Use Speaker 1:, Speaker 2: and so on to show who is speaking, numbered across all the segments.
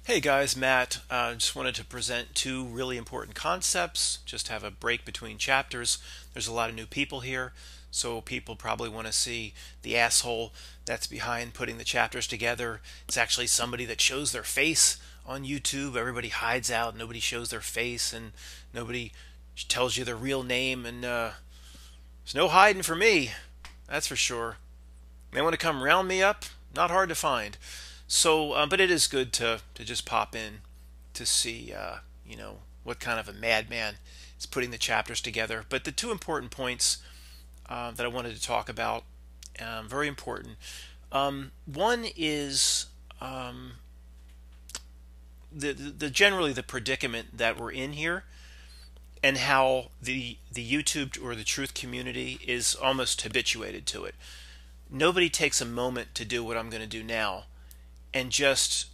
Speaker 1: Hey guys, Matt. Just wanted to present two really important concepts. Just have a break between chapters. There's a lot of new people here, so people probably want to see the asshole that's behind putting the chapters together. It's actually somebody that shows their face on YouTube. Everybody hides out, nobody shows their face, and nobody tells you their real name, and there's no hiding for me, that's for sure. They want to come round me up? Not hard to find. So, but it is good to just pop in to see, what kind of a madman is putting the chapters together. But the two important points that I wanted to talk about, very important. One is the generally the predicament that we're in here, and how the YouTube or the truth community is almost habituated to it. Nobody takes a moment to do what I'm going to do now and just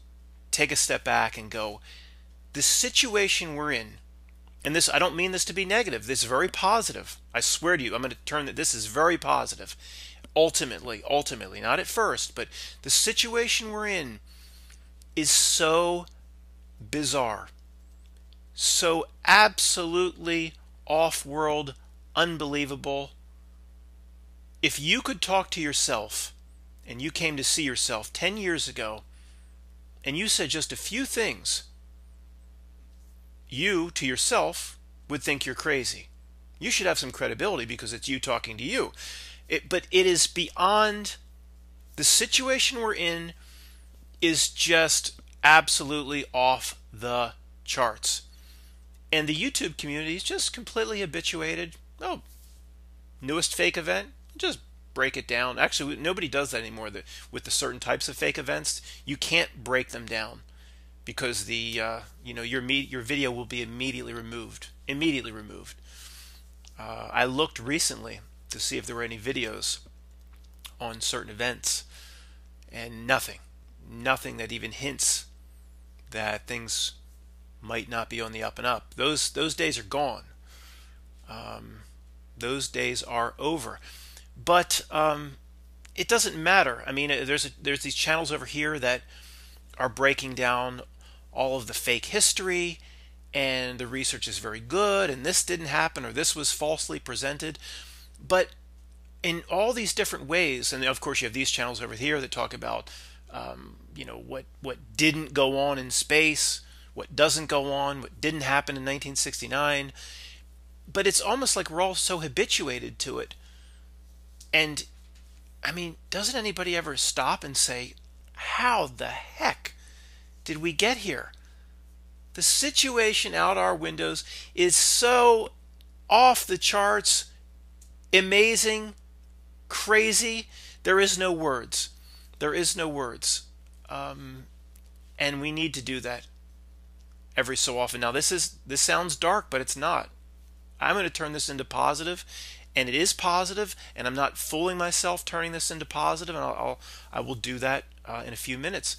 Speaker 1: take a step back and go, the situation we're in, and this, I don't mean this to be negative, this is very positive. I swear to you, I'm going to turn that this is very positive. Ultimately, not at first, but the situation we're in is so bizarre, so absolutely off-world, unbelievable. If you could talk to yourself and you came to see yourself 10 years ago and you said just a few things, you to yourself would think you're crazy. You should have some credibility because it's you talking to you. But it is beyond, the situation we're in is just absolutely off the charts. And the YouTube community is just completely habituated. Oh, newest fake event, just break it down. Actually, nobody does that anymore. With the certain types of fake events, you can't break them down because your video will be immediately removed. I looked recently to see if there were any videos on certain events, and nothing that even hints that things might not be on the up and up. Those days are gone. Those days are over. But it doesn't matter. I mean, there's these channels over here that are breaking down all of the fake history, and the research is very good, and this didn't happen, or this was falsely presented. But in all these different ways, and of course you have these channels over here that talk about what didn't go on in space, what doesn't go on, what didn't happen in 1969. But it's almost like we're all so habituated to it. And I mean, doesn't anybody ever stop and say, how the heck did we get here? The situation out our windows is so off the charts, amazing, crazy. There is no words. And we need to do that every so often. Now, this sounds dark, but it's not. I'm going to turn this into positive, and it is positive, and I'm not fooling myself turning this into positive, and I will do that in a few minutes.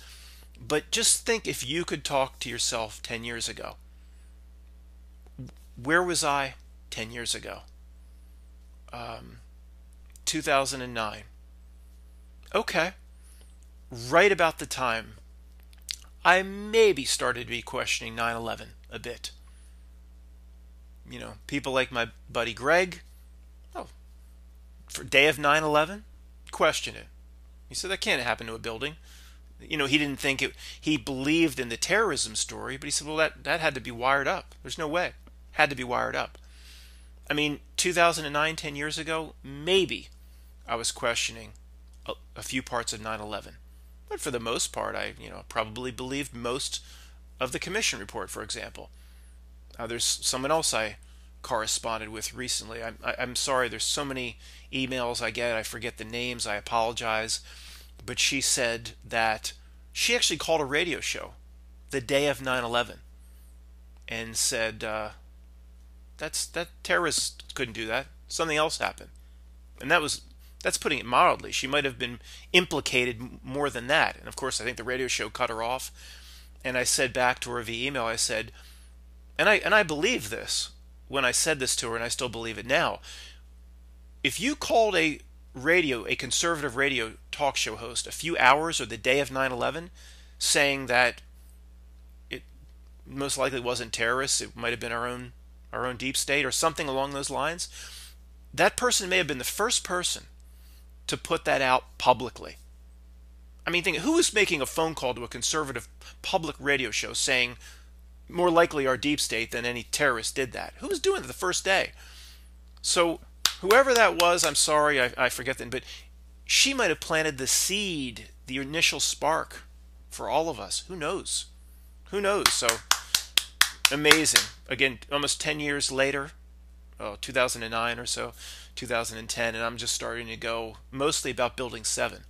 Speaker 1: But just think, if you could talk to yourself 10 years ago. Where was I 10 years ago? 2009. Okay. Right about the time I maybe started to be questioning 9/11 a bit. People like my buddy Greg, oh, for day of 9/11, question it. He said that can't happen to a building. He didn't think it. He believed in the terrorism story, but he said, well, that had to be wired up. There's no way. Had to be wired up. I mean, 2009, 10 years ago, maybe I was questioning a few parts of 9/11. But for the most part, I probably believed most of the commission report, for example. There's someone else I corresponded with recently. I'm sorry, there's so many emails I get, I forget the names, I apologize. But she said that she actually called a radio show the day of 9/11 and said that terrorists couldn't do that. Something else happened. And that's putting it mildly. She might have been implicated more than that. And of course, I think the radio show cut her off. And I said back to her via email, I said, and I believe this when I said this to her, and I still believe it now. If you called a conservative radio talk show host a few hours or the day of 9/11 saying that most likely wasn't terrorists. It might have been our own deep state or something along those lines. That person may have been the first person to put that out publicly. I mean, think, who was making a phone call to a conservative public radio show saying more likely our deep state than any terrorist did that? Who was doing it the first day? So whoever that was, I'm sorry, I forget that, but she might have planted the seed, the initial spark for all of us. Who knows? Who knows? So amazing. Again, almost 10 years later, 2009 or so, 2010, and I'm just starting to go mostly about Building 7.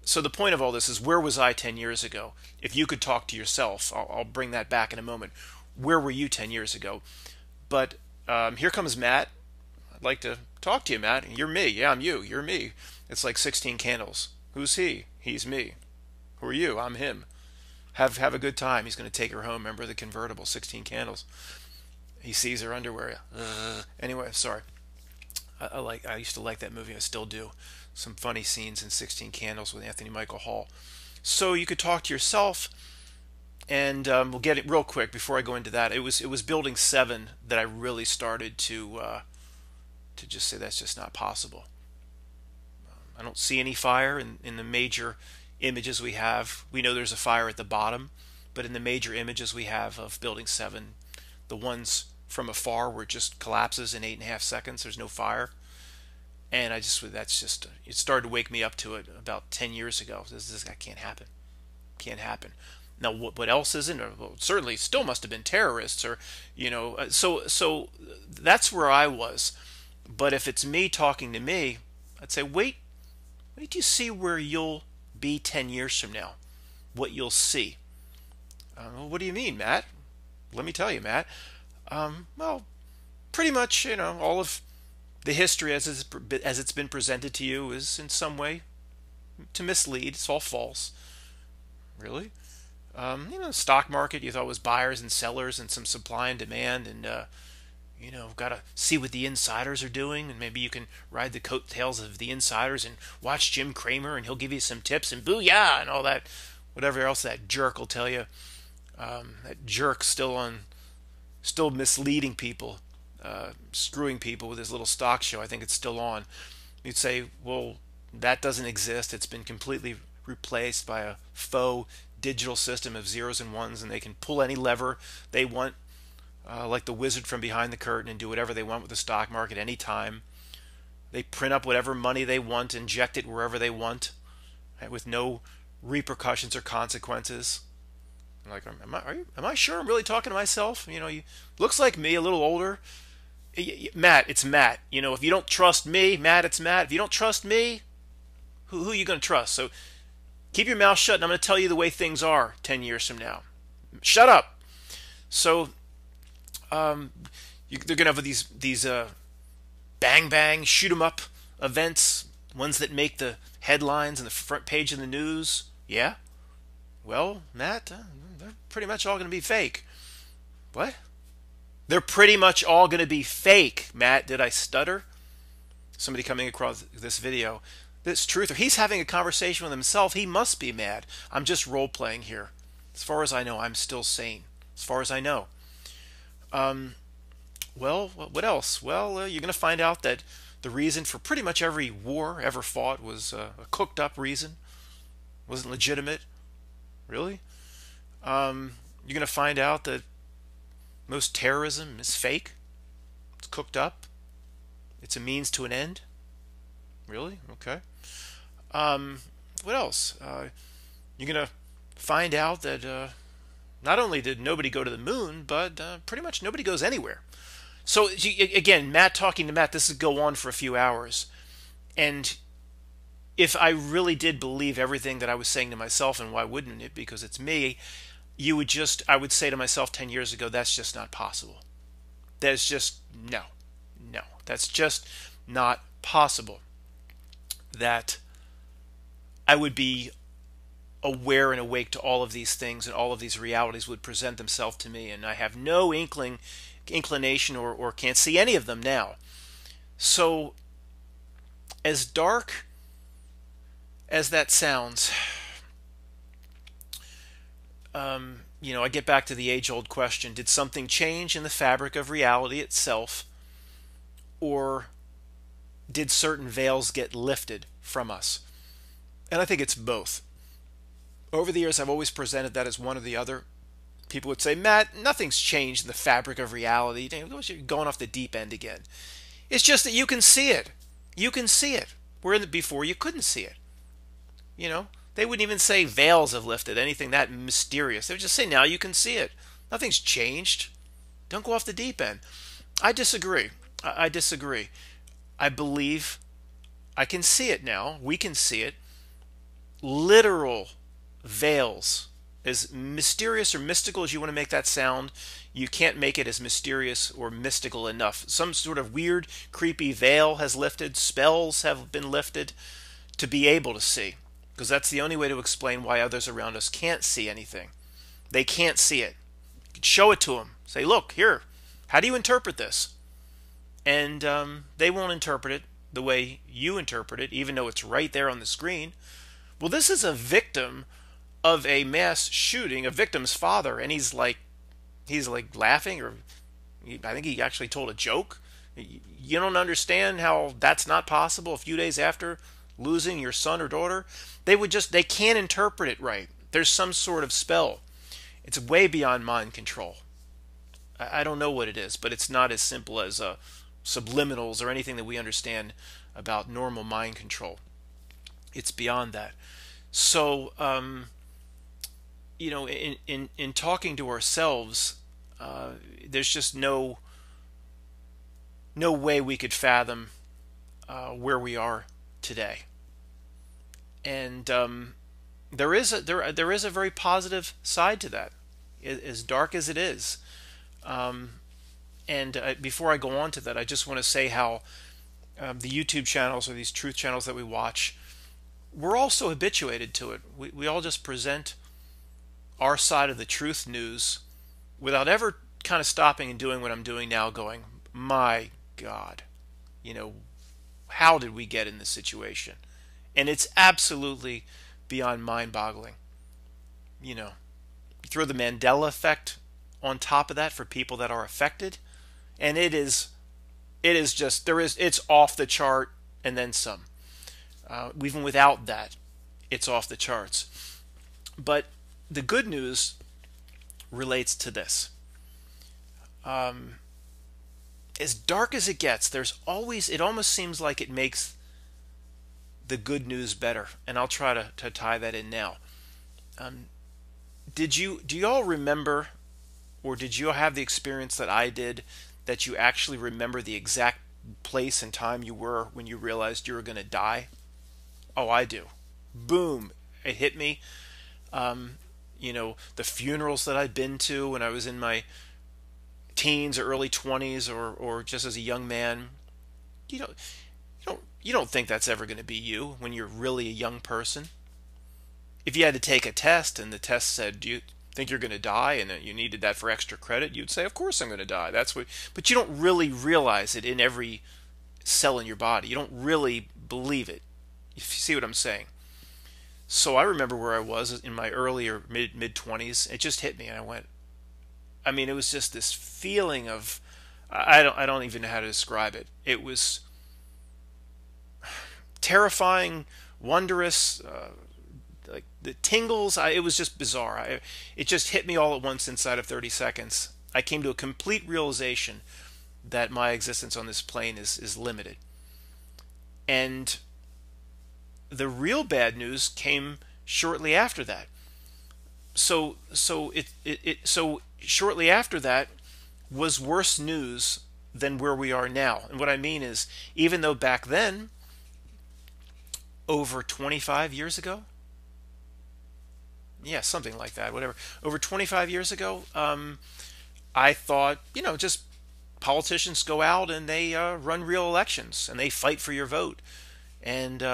Speaker 1: So the point of all this is, where was I 10 years ago? If you could talk to yourself, I'll bring that back in a moment. Where were you 10 years ago? But here comes Matt. I'd like to talk to you, Matt. You're me. Yeah, I'm you. You're me. It's like 16 candles. Who's he? He's me. Who are you? I'm him. Have a good time. He's going to take her home. Remember the convertible, 16 candles. He sees her underwear. Anyway, sorry. I used to like that movie. I still do. Some funny scenes in 16 Candles with Anthony Michael Hall. So you could talk to yourself, and we'll get it real quick before I go into that. It was Building 7 that I really started to just say that's just not possible. I don't see any fire in the major images we have. We know there's a fire at the bottom, but in the major images we have of Building 7, the ones from afar where it just collapses in 8.5 seconds, there's no fire. And it started to wake me up to it about 10 years ago. That can't happen. Can't happen. Now, what else isn't? Well, certainly still must have been terrorists, or, so that's where I was. But if it's me talking to me, I'd say, wait till you see where you'll be 10 years from now, what you'll see. Well, what do you mean, Matt? Let me tell you, Matt. Well, pretty much, all of the history as it's been presented to you is in some way to mislead. It's all false. Really? The stock market you thought was buyers and sellers and some supply and demand, and got to see what the insiders are doing, and maybe you can ride the coattails of the insiders and watch Jim Cramer, and he'll give you some tips and booyah and all that, whatever else that jerk will tell you. That jerk still misleading people. Screwing people with his little stock show. I think it's still on. You'd say, well, that doesn't exist. It's been completely replaced by a faux digital system of zeros and ones, and they can pull any lever they want, like the wizard from behind the curtain, and do whatever they want with the stock market any time. They print up whatever money they want, inject it wherever they want, with no repercussions or consequences. Like, am I sure I'm really talking to myself? Looks like me, a little older. Matt, it's Matt. If you don't trust me, Matt, it's Matt. If you don't trust me, who are you going to trust? So keep your mouth shut, and I'm going to tell you the way things are 10 years from now. Shut up. So they're going to have these bang bang, shoot 'em up events, ones that make the headlines and the front page of the news. Yeah? Well, Matt, they're pretty much all going to be fake. What? They're pretty much all going to be fake, Matt. Did I stutter? Somebody coming across this video. This truther, he's having a conversation with himself. He must be mad. I'm just role-playing here. As far as I know, I'm still sane. As far as I know. Well, what else? Well, you're going to find out that the reason for pretty much every war ever fought was a cooked-up reason. Wasn't legitimate. Really? You're going to find out that most terrorism is fake. It's cooked up. It's a means to an end. Really? Okay. What else? You're going to find out that not only did nobody go to the moon, but pretty much nobody goes anywhere. So, again, Matt talking to Matt, this would go on for a few hours. And if I really did believe everything that I was saying to myself, and why wouldn't it? Because it's me. I would say to myself 10 years ago, that's just not possible. There's just, no, that's just not possible. That I would be aware and awake to all of these things, and all of these realities would present themselves to me, and I have no inclination or can't see any of them now. So, as dark as that sounds, I get back to the age-old question: did something change in the fabric of reality itself, or did certain veils get lifted from us? And I think it's both. Over the years, I've always presented that as one or the other. People would say, Matt, nothing's changed in the fabric of reality. You're going off the deep end again. It's just that you can see it. You can see it. Before you couldn't see it. They wouldn't even say veils have lifted, anything that mysterious. They would just say, now you can see it. Nothing's changed. Don't go off the deep end. I disagree. I disagree. I believe I can see it now. We can see it. Literal veils, as mysterious or mystical as you want to make that sound, you can't make it as mysterious or mystical enough. Some sort of weird, creepy veil has lifted, spells have been lifted to be able to see, because that's the only way to explain why others around us can't see anything. They can't see it. You could show it to them. Say, look, here, how do you interpret this? And they won't interpret it the way you interpret it, even though it's right there on the screen. Well, this is a victim of a mass shooting, a victim's father, and he's like laughing, or I think he actually told a joke. You don't understand how that's not possible a few days after losing your son or daughter? They can't interpret it right. There's some sort of spell. It's way beyond mind control. I don't know what it is, but it's not as simple as subliminals or anything that we understand about normal mind control. It's beyond that. So, in talking to ourselves, there's just no way we could fathom where we are today. And there is a very positive side to that, as dark as it is. Before I go on to that, I just want to say how the YouTube channels, or these truth channels that we watch, we're all so habituated to it. We all just present our side of the truth news without ever kind of stopping and doing what I'm doing now, going, my God, how did we get in this situation? And it's absolutely beyond mind-boggling. You throw the Mandela effect on top of that for people that are affected, and it's off the chart and then some. Even without that, it's off the charts. But the good news relates to this. As dark as it gets, it almost seems like it makes the good news better. And I'll try to tie that in now. Do you all remember, or did you have the experience that I did, that you actually remember the exact place and time you were when you realized you were going to die? Oh, I do. Boom. It hit me. The funerals that I'd been to when I was in my teens or early 20s, or just as a young man. You don't think that's ever going to be you when you're really a young person. If you had to take a test and the test said, do you think you're going to die, and you needed that for extra credit, you'd say, of course I'm going to die. But you don't really realize it in every cell in your body. You don't really believe it. You see what I'm saying? So I remember where I was in my early or mid-20s. It just hit me, and it was just this feeling of, I don't even know how to describe it. It was terrifying, wondrous, like the tingles. It was just bizarre. It just hit me all at once inside of 30 seconds. I came to a complete realization that my existence on this plane is limited. And the real bad news came shortly after that. So shortly after that was worse news than where we are now. And what I mean is, even though back then, over 25 years ago, yeah, something like that, whatever, over 25 years ago, I thought, just politicians go out and they run real elections and they fight for your vote. And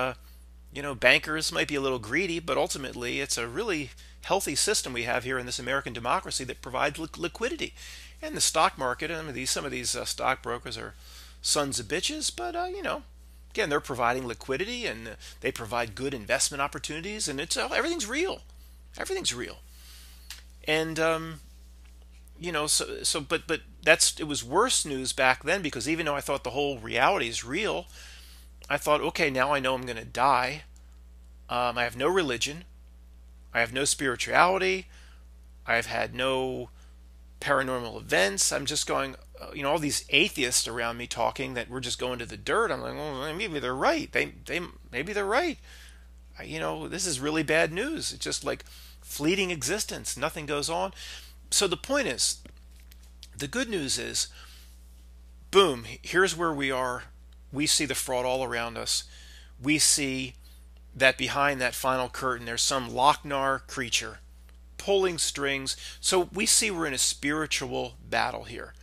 Speaker 1: bankers might be a little greedy, but ultimately it's a really healthy system we have here in this American democracy that provides liquidity. And the stock market, some of these stockbrokers are sons of bitches, but again, they're providing liquidity, and they provide good investment opportunities, and everything's real. Everything's real. And but it was worse news back then, because even though I thought the whole reality is real, I thought, okay, now I know I'm going to die. I have no religion. I have no spirituality. I've had no paranormal events. I'm just going, all these atheists around me talking that we're just going to the dirt. I'm like, well, maybe they're right. Maybe they're right. This is really bad news. It's just like fleeting existence. Nothing goes on. So the point is, the good news is, boom, here's where we are. We see the fraud all around us. We see that behind that final curtain, there's some Lochnar creature pulling strings. So we see we're in a spiritual battle here.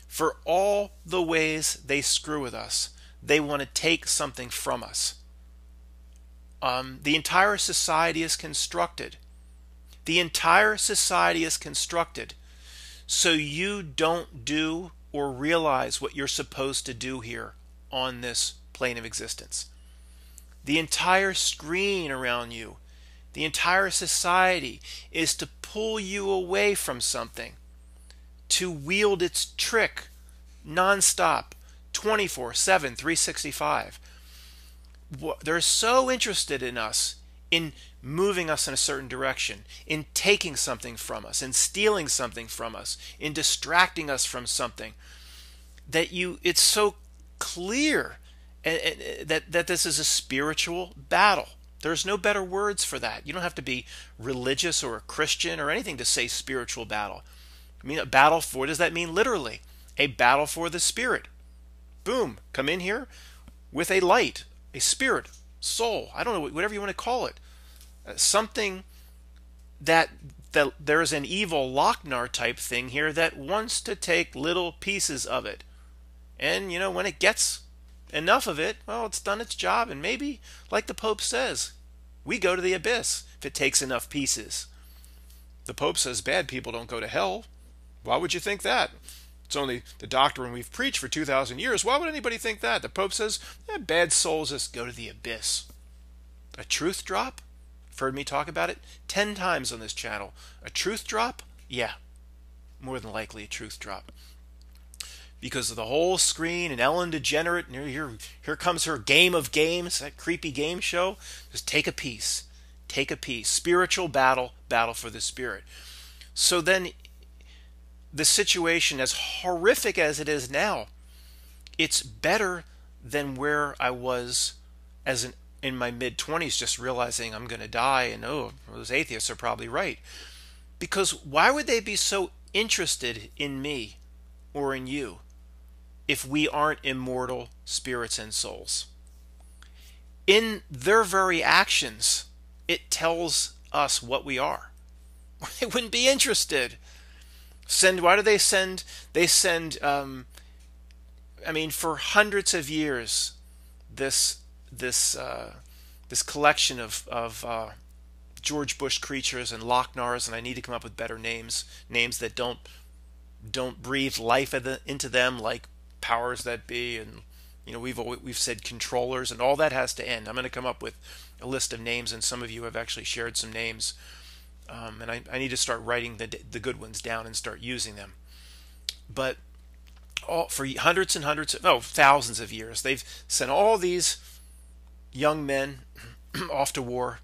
Speaker 1: For all the ways they screw with us, they want to take something from us. The entire society is constructed. The entire society is constructed so you don't do or realize what you're supposed to do here on this plane of existence. The entire screen around you, the entire society is to pull you away from something, to wield its trick nonstop, 24/7, 365. They're so interested in us, in moving us in a certain direction, in taking something from us, in stealing something from us, in distracting us from something, that it's so clear that this is a spiritual battle. There's no better words for that. You don't have to be religious or a Christian or anything to say spiritual battle. I mean, a battle for, what does that mean literally? A battle for the spirit. Boom, come in here with a light, a spirit, soul, I don't know, whatever you want to call it. Something that there's an evil Lochnar type thing here that wants to take little pieces of it. And, when it gets enough of it, well, it's done its job. And maybe, like the Pope says, we go to the abyss if it takes enough pieces. The Pope says bad people don't go to hell. Why would you think that? It's only the doctrine we've preached for 2,000 years. Why would anybody think that? The Pope says bad souls just go to the abyss. A truth drop? You've heard me talk about it 10 times on this channel. A truth drop? Yeah, more than likely a truth drop. Because of the whole screen and Ellen DeGenerate, and here comes her Game of Games, that creepy game show. Just take a piece. Take a piece. Spiritual battle for the spirit. So then, the situation, as horrific as it is now, it's better than where I was in my mid-20s, just realizing I'm going to die, and those atheists are probably right. Because why would they be so interested in me or in you if we aren't immortal spirits and souls? In their very actions, it tells us what we are. They wouldn't be interested. Why do they send? They send. For hundreds of years, this collection of George Bush creatures and Lochnars, and I need to come up with better names that don't breathe life into them, like powers that be, and we've said controllers, and all that has to end. I'm going to come up with a list of names, and some of you have actually shared some names. And I need to start writing the good ones down and start using them. But for hundreds and hundreds, thousands of years, they've sent all these young men off to war.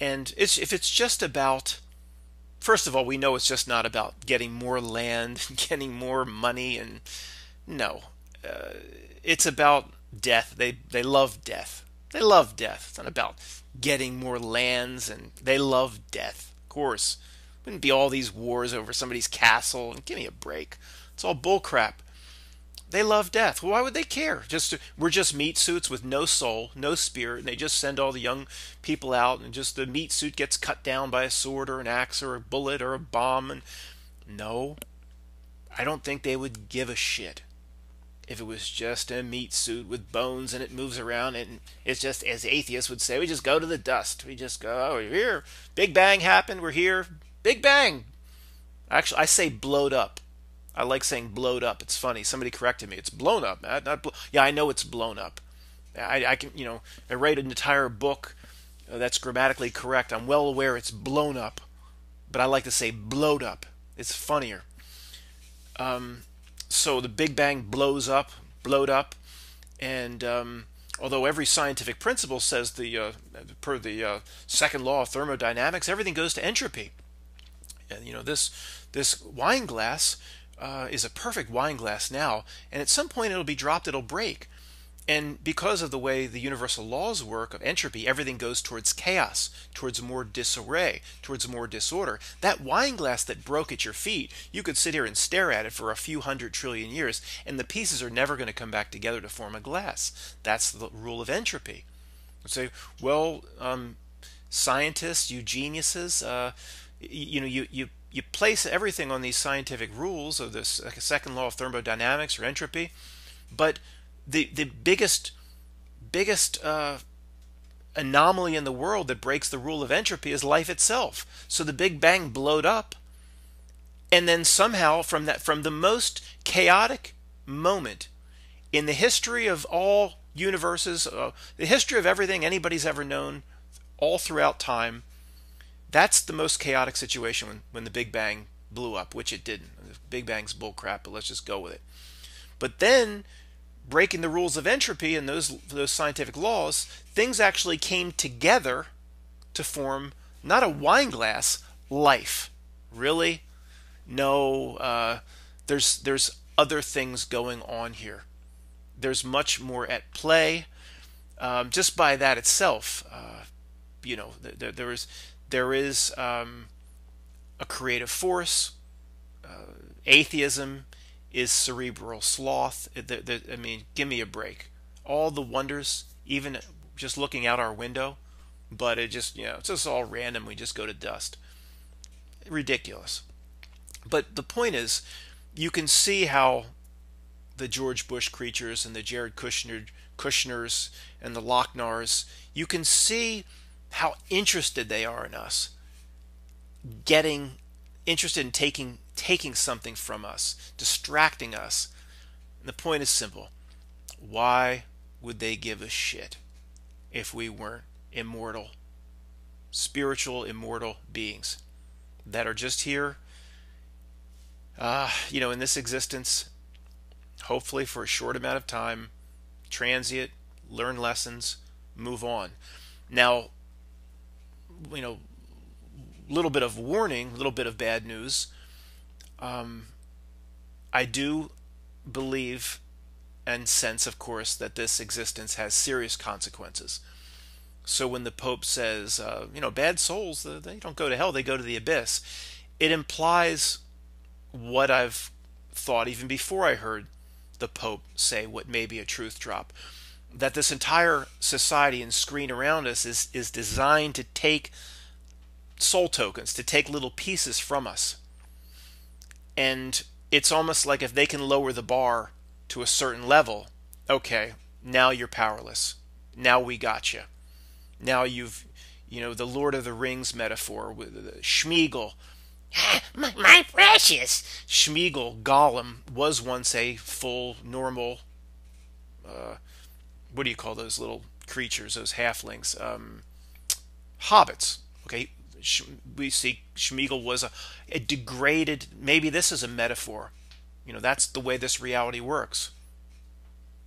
Speaker 1: And if it's just about, first of all, we know it's just not about getting more land, getting more money, and no, it's about death. They love death. They love death. It's not about getting more lands, and they love death. Of course, wouldn't be all these wars over somebody's castle. And give me a break. It's all bullcrap. They love death. Well, why would they care? We're just meat suits with no soul, no spirit, and they just send all the young people out, and just the meat suit gets cut down by a sword or an axe or a bullet or a bomb. And no, I don't think they would give a shit if it was just a meat suit with bones and it moves around, and it's just, as atheists would say, we just go to the dust. We just go, we're here. Big Bang happened. We're here. Big Bang. Actually, I say blowed up. I like saying blowed up. It's funny. Somebody corrected me. It's blown up, man. Yeah, I know it's blown up. I can, I write an entire book that's grammatically correct. I'm well aware it's blown up. but I like to say blowed up. It's funnier. So the Big Bang blowed up, and although every scientific principle says per the second law of thermodynamics, everything goes to entropy. And this wine glass is a perfect wine glass now, and at some point it'll be dropped, it'll break. And because of the way the universal laws work of entropy, everything goes towards chaos, towards more disarray, towards more disorder. That wine glass that broke at your feet, you could sit here and stare at it for a few 100 trillion years, and the pieces are never going to come back together to form a glass. That's the rule of entropy. You say, well, scientists, you geniuses, you place everything on these scientific rules of this second law of thermodynamics or entropy, but the biggest anomaly in the world that breaks the rule of entropy is life itself. So the Big Bang blowed up, and then somehow from the most chaotic moment in the history of all universes, the history of everything anybody's ever known, all throughout time, that's the most chaotic situation when the Big Bang blew up, which it didn't. The Big Bang's bullcrap, but let's just go with it. But then, breaking the rules of entropy and those scientific laws, things actually came together to form not a wine glass, life. Really? No, there's other things going on here. There's much more at play. Just by that itself, there is a creative force. Atheism is cerebral sloth. I mean, give me a break. All the wonders, even just looking out our window, but it's just all random. We just go to dust. Ridiculous. But the point is, you can see how the George Bush creatures and the Jared Kushners and the Lochner's, you can see how interested they are in us, getting interested in taking something from us, distracting us. And the point is simple. Why would they give a shit if we weren't immortal, spiritual, immortal beings that are just here, in this existence, hopefully for a short amount of time, transient, learn lessons, move on. Now, little bit of warning, a little bit of bad news. I do believe and sense, of course, that this existence has serious consequences. So when the Pope says, bad souls, they don't go to hell, they go to the abyss, it implies what I've thought even before I heard the Pope say what may be a truth drop, that this entire society and screen around us is designed to take soul tokens, to take little pieces from us. And it's almost like if they can lower the bar to a certain level, okay, now you're powerless. Now we got you. Now you've, the Lord of the Rings metaphor with Schmeagol. My precious! Schmeagol, Gollum, was once a full, normal, what do you call those little creatures, those halflings? Hobbits. Okay, we see Schmeagol was a degraded, maybe this is a metaphor. That's the way this reality works.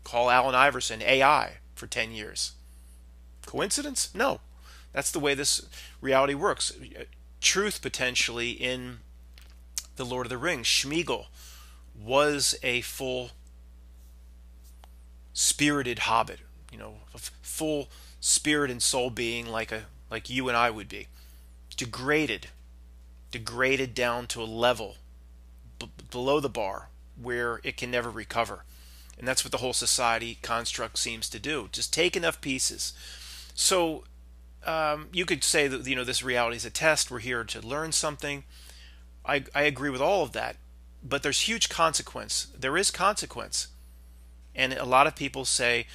Speaker 1: Call Allen Iverson AI for 10 years. Coincidence? No. That's the way this reality works. Truth potentially in the Lord of the Rings. Schmeagol was a full spirited hobbit, a full spirit and soul being like you and I would be. Degraded down to a level below the bar where it can never recover. And that's what the whole society construct seems to do. Just take enough pieces. So you could say that this reality is a test. We're here to learn something. I agree with all of that, but there's huge consequence. There is consequence, and a lot of people say,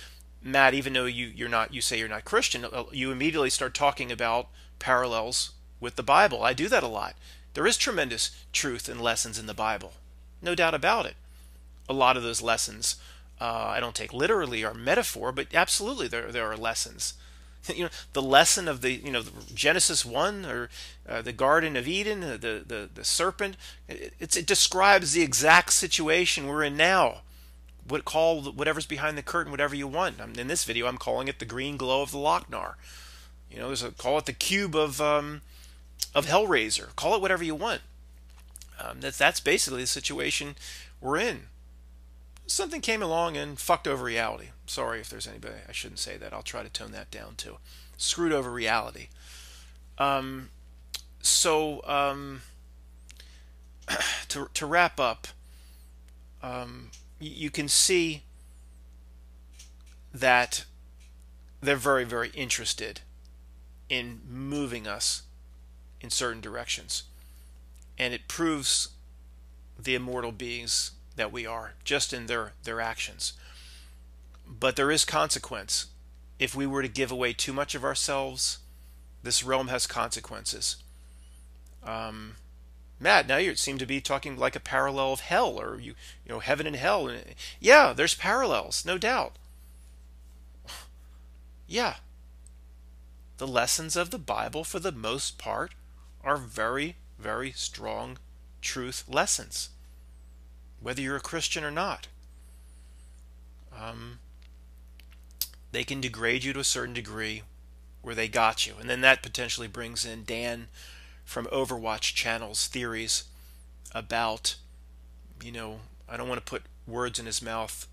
Speaker 1: Matt, even though you say you're not Christian, you immediately start talking about parallels with the Bible. I do that a lot. There is tremendous truth and lessons in the Bible, no doubt about it. A lot of those lessons I don't take literally or metaphor, but absolutely there are lessons. The lesson of the Genesis 1, or the Garden of Eden, the serpent. It describes the exact situation we're in now. Call whatever's behind the curtain whatever you want. In this video, I'm calling it the green glow of the Lochnar. Call it the cube of Hellraiser. Call it whatever you want. That's basically the situation we're in. Something came along and fucked over reality. Sorry if there's anybody. I shouldn't say that. I'll try to tone that down too. Screwed over reality. To wrap up, you can see that they're very, very interested in moving us in certain directions, and it proves the immortal beings that we are just in their actions. But there is consequence. If we were to give away too much of ourselves, this realm has consequences. Matt, now you seem to be talking like a parallel of hell, or heaven and hell. Yeah, there's parallels, no doubt. Yeah. The lessons of the Bible, for the most part, are very, very strong truth lessons, whether you're a Christian or not. They can degrade you to a certain degree where they got you. And then that potentially brings in Dan from Overwatch Channel's theories about, I don't want to put words in his mouth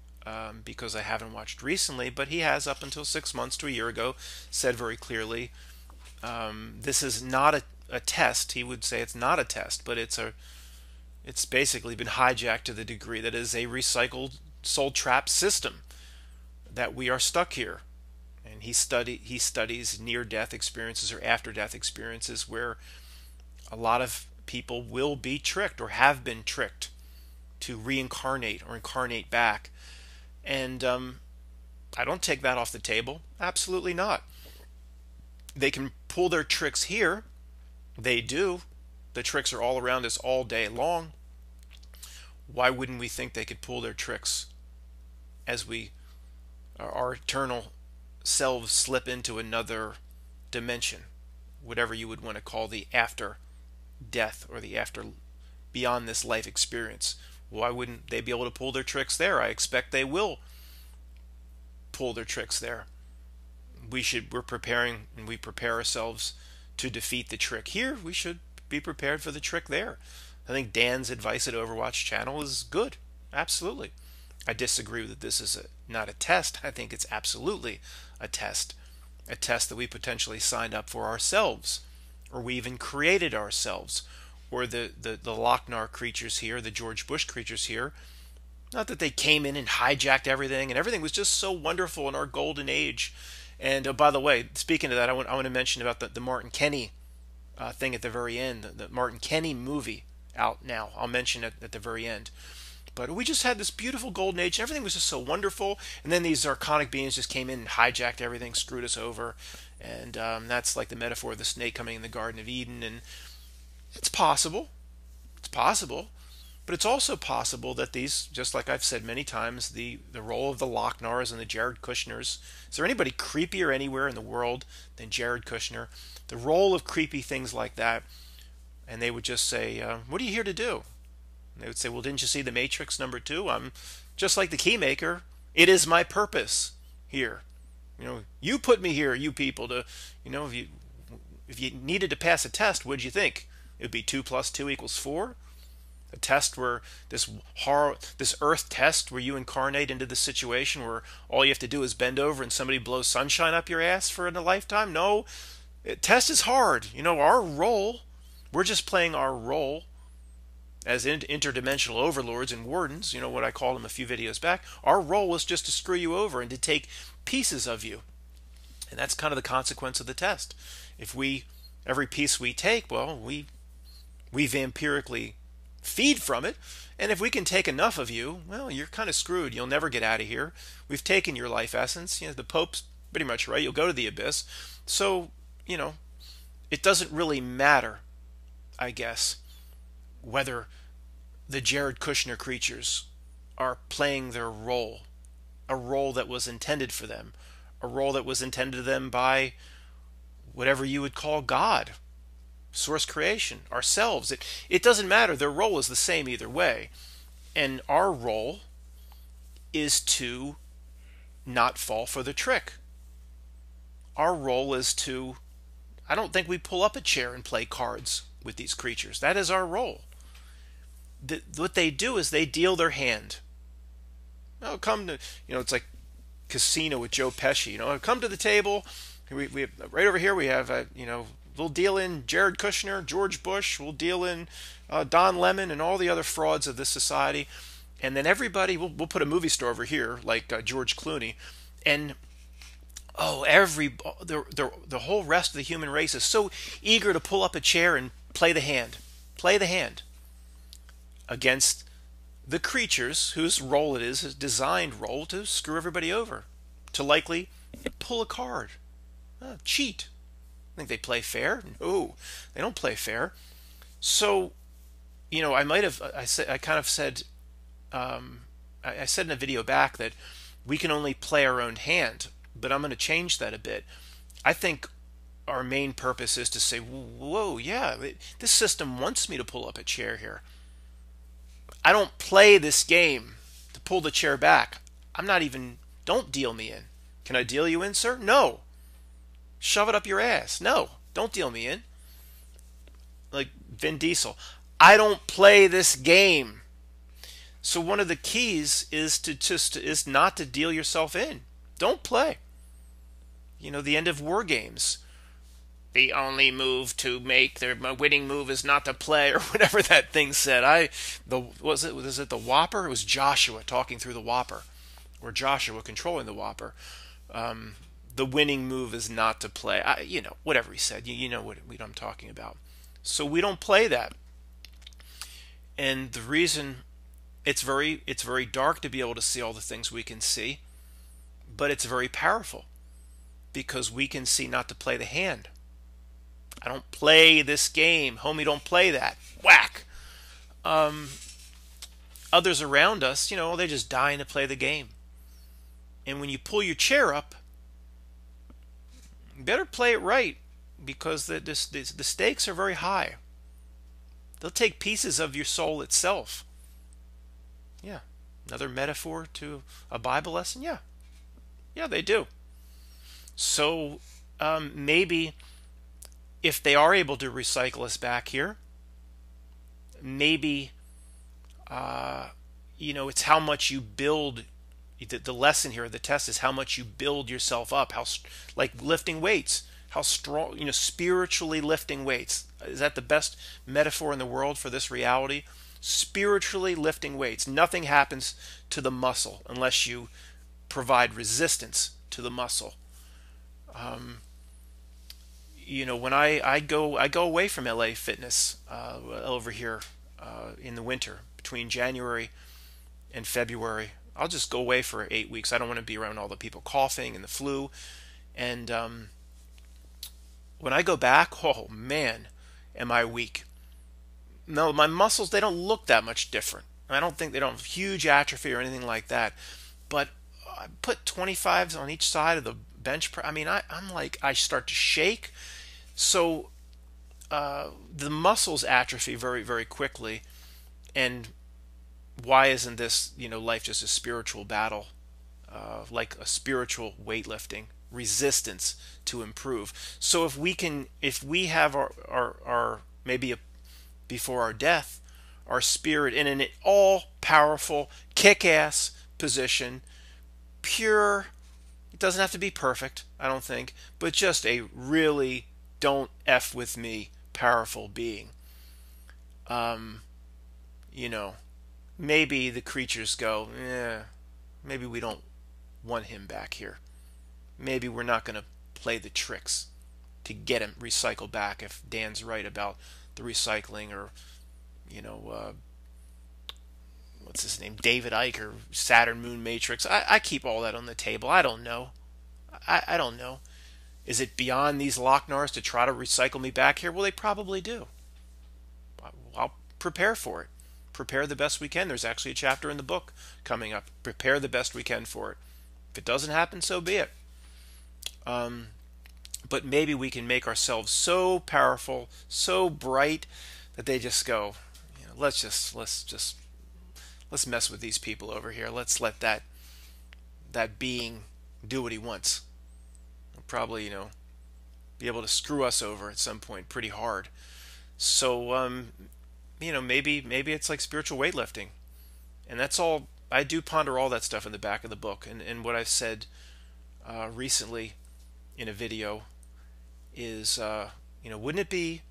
Speaker 1: because I haven't watched recently, but he has, up until 6 months to a year ago, said very clearly, this is not a test. He would say it's not a test, but it's basically been hijacked to the degree that it is a recycled soul trap system, that we are stuck here. And he studies near-death experiences or after-death experiences where a lot of people will be tricked or have been tricked to reincarnate or incarnate back. And I don't take that off the table. Absolutely not. They can pull their tricks here. They do. The tricks are all around us all day long. Why wouldn't we think they could pull their tricks as our eternal selves slip into another dimension, whatever you would want to call the after death or the after beyond this life experience? Why wouldn't they be able to pull their tricks there? I expect they will pull their tricks there. We're preparing, and we prepare ourselves to defeat the trick here. We should be prepared for the trick there. I think Dan's advice at Overwatch Channel is good. Absolutely. I disagree that this is not a test. I think it's absolutely a test that we potentially signed up for ourselves, or we even created ourselves, or the Lochnar creatures here, the George Bush creatures here. Not that they came in and hijacked everything, and everything was just so wonderful in our golden age. And by the way, speaking of that, I want to mention about the Martin Kenny thing at the very end, the Martin Kenny movie out now. I'll mention it at the very end. But we just had this beautiful golden age. Everything was just so wonderful. And then these Archonic beings just came in and hijacked everything, screwed us over. And that's like the metaphor of the snake coming in the Garden of Eden. And it's possible. It's possible. But it's also possible that these, just like I've said many times, the role of the Lochnars and the Jared Kushners. Is there anybody creepier anywhere in the world than Jared Kushner? The role of creepy things like that. And they would just say, what are you here to do? And they would say, well, didn't you see The Matrix #2? I'm just like the Keymaker. It is my purpose here. You put me here, you people, to, if you needed to pass a test, what'd you think? It would be 2 + 2 = 4? A test where this Earth test where you incarnate into the situation where all you have to do is bend over and somebody blows sunshine up your ass for a lifetime? No. Test is hard. Our role, we're just playing our role as interdimensional overlords and wardens, what I called them a few videos back. Our role was just to screw you over and to take pieces of you. And that's kind of the consequence of the test. If every piece we take, well, we vampirically feed from it. And if we can take enough of you, well, you're kind of screwed. You'll never get out of here. We've taken your life essence. The Pope's pretty much right. You'll go to the abyss. So, it doesn't really matter, I guess, whether the Jared Kushner creatures are playing their role, a role that was intended for them, a role that was intended to them by whatever you would call God, source creation, ourselves. It doesn't matter. Their role is the same either way. And our role is to not fall for the trick. Our role is to, I don't think we pull up a chair and play cards with these creatures. That is our role. What they do is they deal their hand. Oh, come to, it's like Casino with Joe Pesci. Come to the table. We right over here we have, we'll deal in Jared Kushner, George Bush. We'll deal in Don Lemon and all the other frauds of this society. And then everybody, we'll put a movie star over here like George Clooney. And the whole rest of the human race is so eager to pull up a chair and play the hand against the creatures whose role it is, his designed role, to screw everybody over, to likely pull a card, cheat. I think they play fair? No, they don't play fair. So, I said in a video back that we can only play our own hand, but I'm going to change that a bit. I think our main purpose is to say, whoa, yeah, this system wants me to pull up a chair here. I don't play this game to pull the chair back. Don't deal me in. Can I deal you in, sir? No. Shove it up your ass. No, don't deal me in. Like Vin Diesel. I don't play this game. So one of the keys is not to deal yourself in. Don't play. The end of war games. The only move to make my winning move is not to play, or whatever that thing said. Was it the Whopper? It was Joshua talking through the Whopper, or Joshua controlling the Whopper. The winning move is not to play. Whatever he said. You know what I'm talking about. So we don't play that. And the reason it's very dark to be able to see all the things we can see, but it's very powerful because we can see not to play the hand. I don't play this game. Homie, don't play that. Whack. Others around us, they just dying to play the game. And when you pull your chair up, you better play it right, because the stakes are very high. They'll take pieces of your soul itself. Yeah. Another metaphor to a Bible lesson? Yeah. Yeah, they do. So maybe if they are able to recycle us back here, maybe it's how much you build. The lesson here, the test, is how much you build yourself up. Like lifting weights, how strong, spiritually lifting weights. Is that the best metaphor in the world for this reality? Spiritually lifting weights. Nothing happens to the muscle unless you provide resistance to the muscle. When I go away from LA Fitness over here in the winter, between January and February, I'll just go away for 8 weeks. I don't want to be around all the people coughing and the flu. And when I go back, oh man, am I weak. No, my muscles, they don't look that much different. I don't think they don't have huge atrophy or anything like that. But I put 25s on each side of the bench press. I start to shake. So the muscles atrophy very, very quickly. And why isn't this, life just a spiritual battle, like a spiritual weightlifting, resistance to improve? So if we have our maybe before our death, our spirit in an all-powerful, kick-ass position, pure. It doesn't have to be perfect, I don't think, but just a really don't F with me powerful being. Maybe the creatures go, maybe we don't want him back here. Maybe we're not going to play the tricks to get him recycled back, if Dan's right about the recycling, or what's his name, David Icke, or Saturn Moon Matrix. I keep all that on the table. I don't know. I don't know. Is it beyond these Loch-Nars to try to recycle me back here? Well, they probably do. I'll prepare for it. Prepare the best we can. There's actually a chapter in the book coming up. Prepare the best we can for it. If it doesn't happen, so be it. But maybe we can make ourselves so powerful, so bright that they just go, let's mess with these people over here. Let's let that being do what he wants. He'll probably, be able to screw us over at some point pretty hard. So, maybe it's like spiritual weightlifting, and that's all. I do ponder all that stuff in the back of the book, and what I've said recently in a video is, wouldn't it be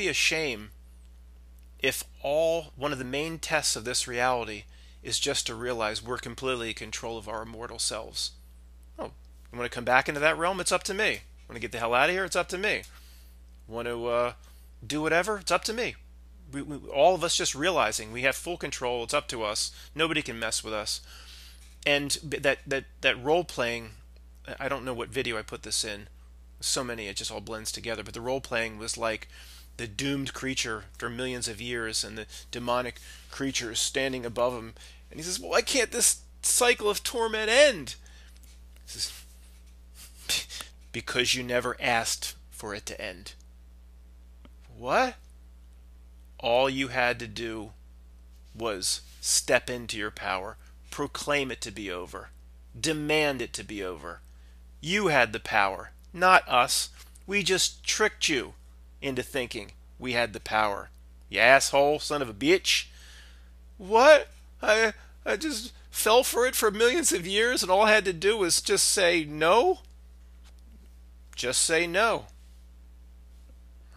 Speaker 1: a shame if one of the main tests of this reality is just to realize we're completely in control of our immortal selves? Oh, I want to come back into that realm? It's up to me. Want to get the hell out of here? It's up to me. Want to do whatever? It's up to me. All of us just realizing we have full control. It's up to us. Nobody can mess with us. And that role playing, I don't know what video I put this in. So many, it just all blends together. But the role playing was like the doomed creature for millions of years, and the demonic creature is standing above him, and he says, "Well, why can't this cycle of torment end?" He says, "Because you never asked for it to end." What? All you had to do was step into your power, proclaim it to be over, demand it to be over. You had the power, not us. We just tricked you into thinking we had the power. You asshole, son of a bitch. What? I just fell for it for millions of years, and all I had to do was just say no? Just say no.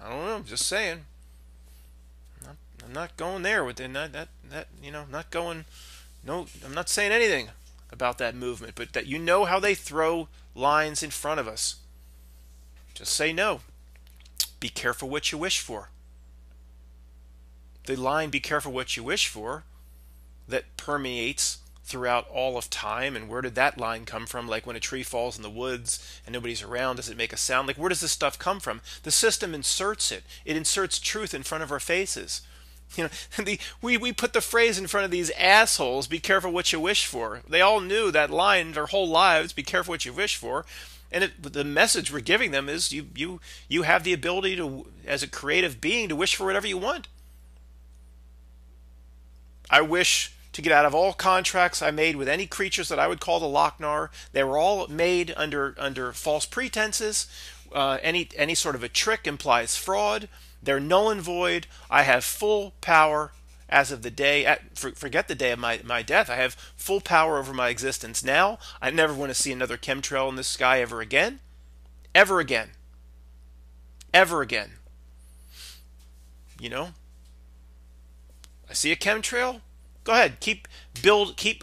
Speaker 1: I don't know, just saying. I'm not going there with it. Not going. No, I'm not saying anything about that movement, but that how they throw lines in front of us. Just say no. Be careful what you wish for. The line, be careful what you wish for, that permeates throughout all of time. And where did that line come from? Like when a tree falls in the woods and nobody's around, does it make a sound? Like, where does this stuff come from? The system inserts it. It inserts truth in front of our faces. We put the phrase in front of these assholes, be careful what you wish for. They all knew that line their whole lives, be careful what you wish for. And the message we're giving them is you have the ability to, as a creative being, to wish for whatever you want. I wish to get out of all contracts I made with any creatures that I would call the Lochnar. They were all made under false pretenses. Any sort of a trick implies fraud. They're null and void. I have full power as of the day. Forget the day of my death. I have full power over my existence now. I never want to see another chemtrail in the sky ever again. Ever again. Ever again. I see a chemtrail. Go ahead. Keep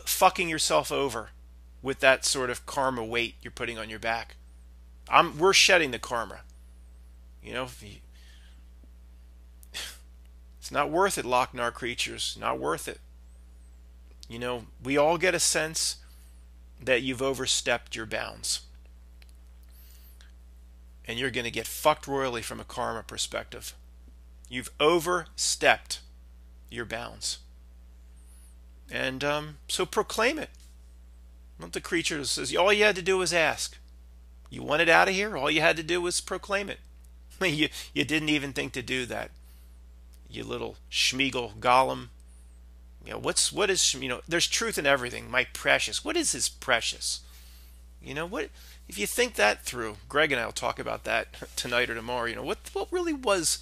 Speaker 1: fucking yourself over with that sort of karma weight you're putting on your back. We're shedding the karma. It's not worth it, Lochnar creatures. Not worth it. We all get a sense that you've overstepped your bounds. And you're going to get fucked royally from a karma perspective. You've overstepped your bounds. And so proclaim it. Not the creature says, all you had to do was ask. You wanted out of here? All you had to do was proclaim it. You didn't even think to do that. You little Schmeagol Gollum. What is, there's truth in everything, my precious. What is his precious? What, if you think that through, Greg and I will talk about that tonight or tomorrow. What really was,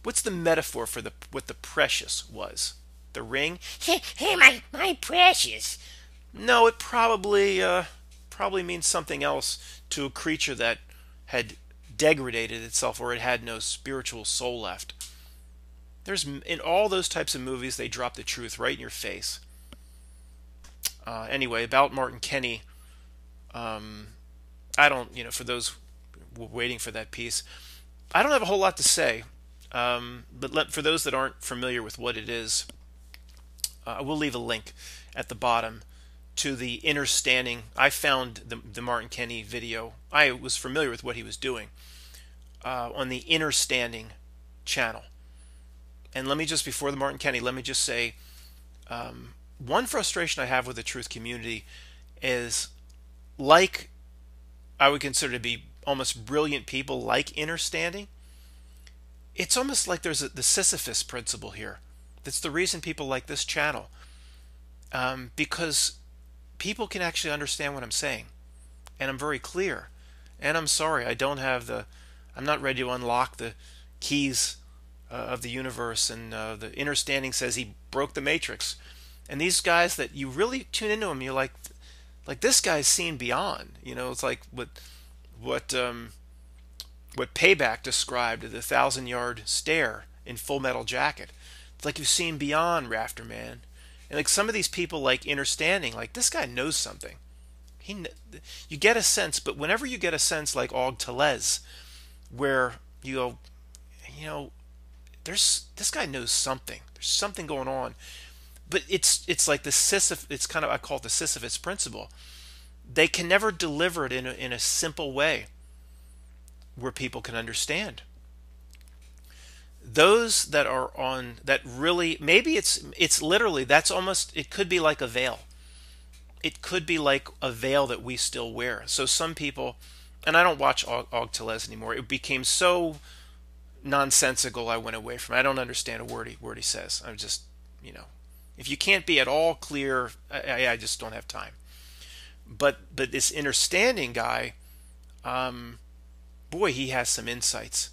Speaker 1: what's the metaphor for what the precious was? The ring? Hey, my precious. No, it probably means something else to a creature that had degraded itself, or it had no spiritual soul left. In all those types of movies, they drop the truth right in your face. Anyway, about Martin Kenny, I don't, for those waiting for that piece, I don't have a whole lot to say. But for those that aren't familiar with what it is, I will leave a link at the bottom to the Inner Standing. I found the Martin Kenny video. I was familiar with what he was doing on the Inner Standing channel. And let me just, before the Martin Kenny, let me just say, one frustration I have with the truth community is, like I would consider to be almost brilliant people like understanding, it's almost like there's the Sisyphus principle here. That's the reason people like this channel, because people can actually understand what I'm saying, and I'm very clear. And I'm sorry, I'm not ready to unlock the keys of the universe, and the understanding says he broke the matrix. And these guys that you really tune into them, you're like this guy's seen beyond. It's like what what Payback described as the 1,000-yard stare in Full Metal Jacket. It's like you've seen beyond Rafter Man. And like some of these people like understanding, like this guy knows something. You get a sense, but whenever you get a sense like Og Talez, where you go, this guy knows something. There's something going on. But it's like the Sisyphus. It's kind of, I call it the Sisyphus principle. They can never deliver it in a simple way where people can understand. Those that are on that really, maybe it's literally, that's almost, it could be like a veil. It could be like a veil that we still wear. So some people, and I don't watch Og Talez anymore. It became so nonsensical, I went away from it. I don't understand a word he says. I'm just, if you can't be at all clear, I just don't have time. But this understanding guy, boy, he has some insights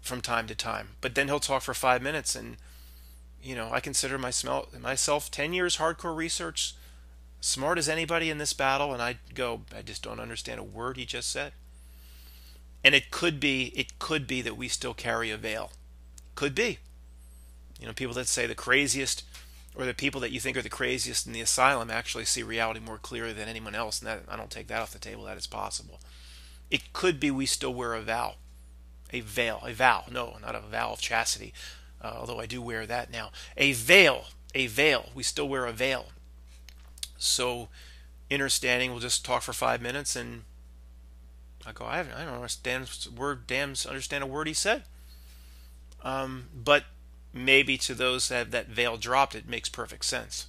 Speaker 1: from time to time. But then he'll talk for 5 minutes, and I consider myself 10 years hardcore research, smart as anybody in this battle, and I just don't understand a word he just said. And it could be that we still carry a veil. Could be. People that say the craziest, or the people that you think are the craziest in the asylum, actually see reality more clearly than anyone else, and I don't take that off the table. That is possible. It could be we still wear a vow. A vow. No, not a vow of chastity, although I do wear that now. A veil. We still wear a veil. So, understanding, we'll just talk for 5 minutes, and I go, I don't understand a word he said. But maybe to those that have that veil dropped, it makes perfect sense,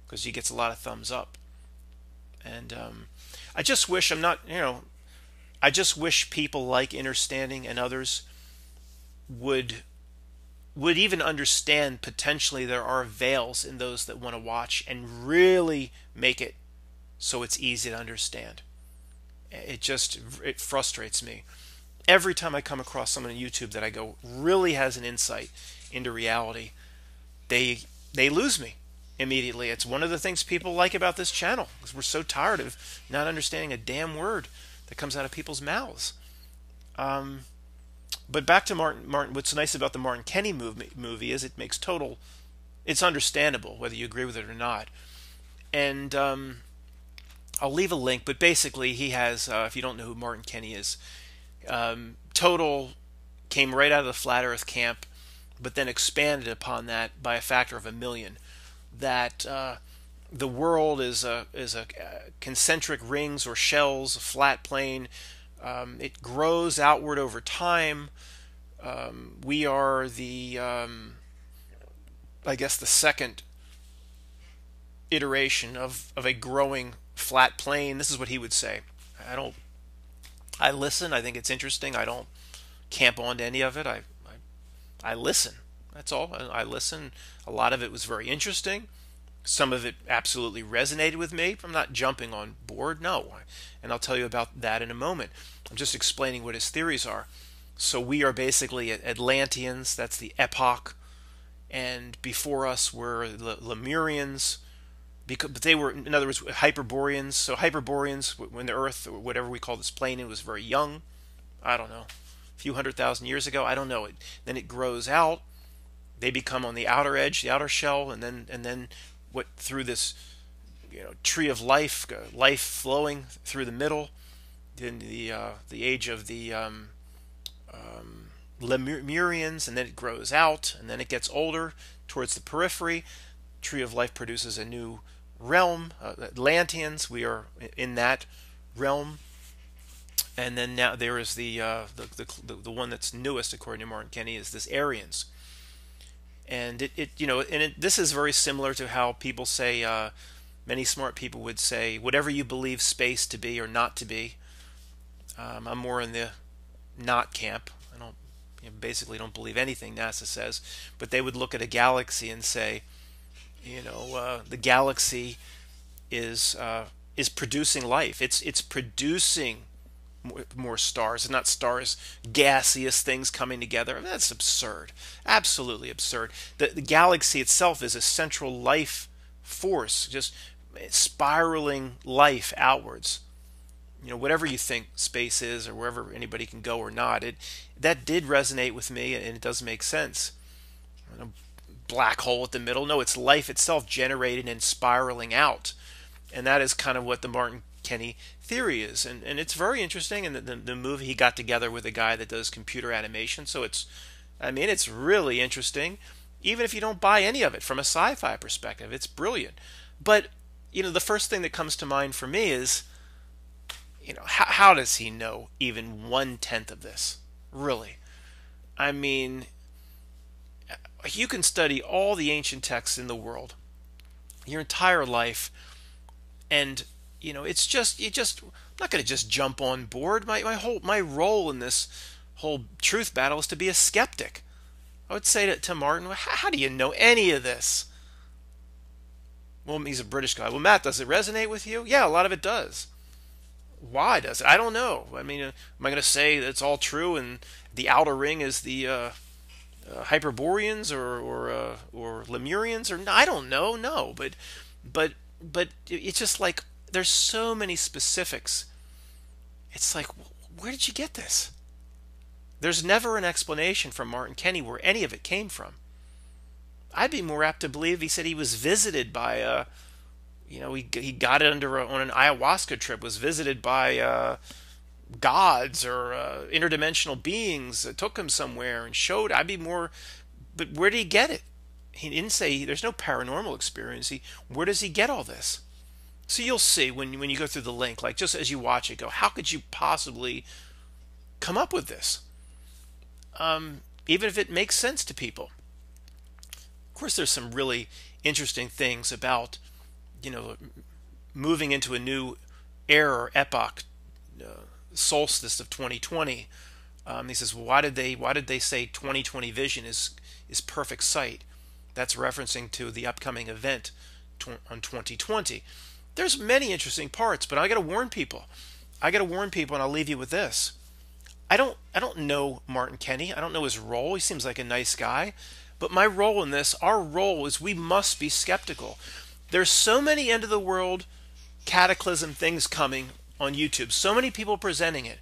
Speaker 1: because he gets a lot of thumbs up. And I just wish I just wish people like understanding and others would even understand potentially there are veils in those that want to watch, and really make it so it's easy to understand. It frustrates me every time I come across someone on YouTube that I go really has an insight into reality. They lose me immediately. It's one of the things people like about this channel, because we're so tired of not understanding a damn word that comes out of people's mouths. But back to Martin. What's nice about the Martin Kenny movie is it's understandable whether you agree with it or not. And I'll leave a link, but basically he has, if you don't know who Martin Kenny is, came right out of the flat earth camp, but then expanded upon that by a factor of 1,000,000. That the world is a concentric rings or shells, a flat plane. It grows outward over time. We are I guess the second iteration of a growing flat plane. This is what he would say. I listen. I think it's interesting. I don't camp on to any of it. I listen. That's all. I listen. A lot of it was very interesting. Some of it absolutely resonated with me. I'm not jumping on board, no. And I'll tell you about that in a moment. I'm just explaining what his theories are. So we are basically Atlanteans. That's the epoch. And before us were the Lemurians. But they were, in other words, Hyperboreans. So Hyperboreans, when the Earth, or whatever we call this plane, it was very young. I don't know. A few 100,000 years ago. I don't know. Then it grows out. They become on the outer edge, the outer shell, and then through this tree of life, life flowing through the middle. Then the age of the Lemurians, and then it grows out, and then it gets older towards the periphery. Tree of life produces a new realm, Atlanteans. We are in that realm. And then now there is the one that's newest, according to Martin Kenny, is this Aryans. And this is very similar to how people say, many smart people would say, whatever you believe space to be or not to be, I'm more in the not camp. I don't, basically don't believe anything NASA says, but they would look at a galaxy and say, the galaxy is producing life. It's producing more stars. It's not stars, gaseous things coming together. I mean, that's absurd. Absolutely absurd. The galaxy itself is a central life force, just spiraling life outwards. Whatever you think space is, or wherever anybody can go or not, that did resonate with me, and it does make sense. A black hole at the middle. No, it's life itself generated and spiraling out. And that is kind of what the Martin Kenny theory is. And it's very interesting. And the movie, he got together with a guy that does computer animation. So it's really interesting. Even if you don't buy any of it from a sci-fi perspective, it's brilliant. But, the first thing that comes to mind for me is, how does he know even 1/10 of this? Really? I mean, you can study all the ancient texts in the world, your entire life, and it's just I'm not going to just jump on board. My role in this whole truth battle is to be a skeptic. I would say to Martin, how do you know any of this? Well, he's a British guy. Well, Matt, does it resonate with you? Yeah, a lot of it does. Why does it? I don't know. I mean, am I going to say that it's all true and the outer ring is the Hyperboreans or Lemurians? Or no, I don't know. No, but it's just like there's so many specifics. It's like, where did you get this? There's never an explanation from Martin Kenny where any of it came from. I'd be more apt to believe he said he was visited by he got it on an ayahuasca trip, was visited by gods or interdimensional beings that took him somewhere and showed. I'd be more, but where did he get it? He didn't say. There's no paranormal experience. Where does he get all this? So you'll see when you go through the link, like just as you watch it, go, how could you possibly come up with this? Even if it makes sense to people. Of course, there's some really interesting things about moving into a new era or epoch, solstice of 2020. He says, well, why did they say 2020 vision is perfect sight? That's referencing to the upcoming event on 2020. There's many interesting parts, but I got to warn people. And I'll leave you with this. I don't know Martin Kenny. I don't know his role. He seems like a nice guy. But my role in this, our role is we must be skeptical. There's so many end of the world cataclysm things coming on YouTube, so many people presenting it,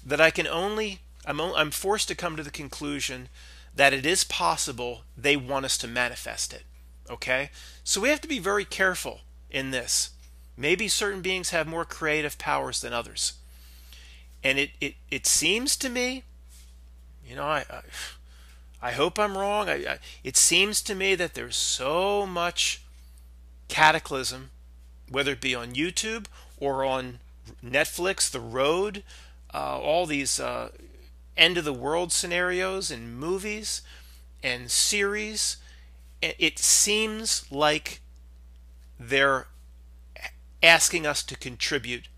Speaker 1: that I'm forced to come to the conclusion that it is possible they want us to manifest it. Okay? So we have to be very careful in this. Maybe certain beings have more creative powers than others. And it seems to me, I hope I'm wrong. It seems to me that there's so much cataclysm, whether it be on YouTube or on Netflix, The Road, all these end of the world scenarios and movies and series. It seems like they're asking us to contribute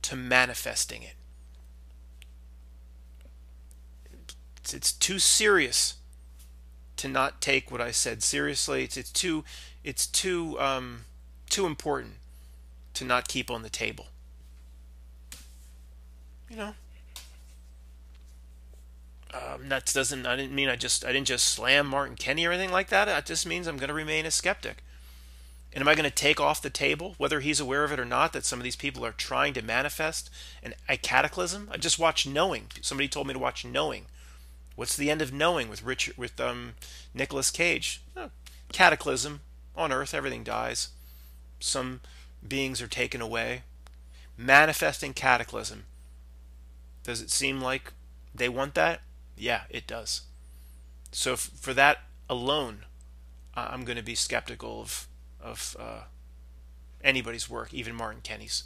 Speaker 1: to manifesting it. It's too serious to not take what I said seriously. It's too important to not keep on the table. That doesn't. I didn't just slam Martin Kenny or anything like that. It just means I'm going to remain a skeptic. And am I going to take off the table, whether he's aware of it or not, that some of these people are trying to manifest a cataclysm? I just watched Knowing. Somebody told me to watch Knowing. What's the end of Knowing with Nicolas Cage? Cataclysm on Earth, everything dies. Some beings are taken away. Manifesting cataclysm. Does it seem like they want that? Yeah, it does. So for that alone, I'm going to be skeptical of anybody's work, even Martin Kenny's.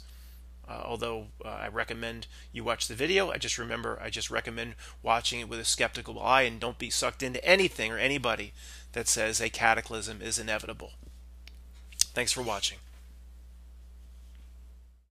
Speaker 1: Although I recommend you watch the video, I just recommend watching it with a skeptical eye, and don't be sucked into anything or anybody that says a cataclysm is inevitable. Thanks for watching.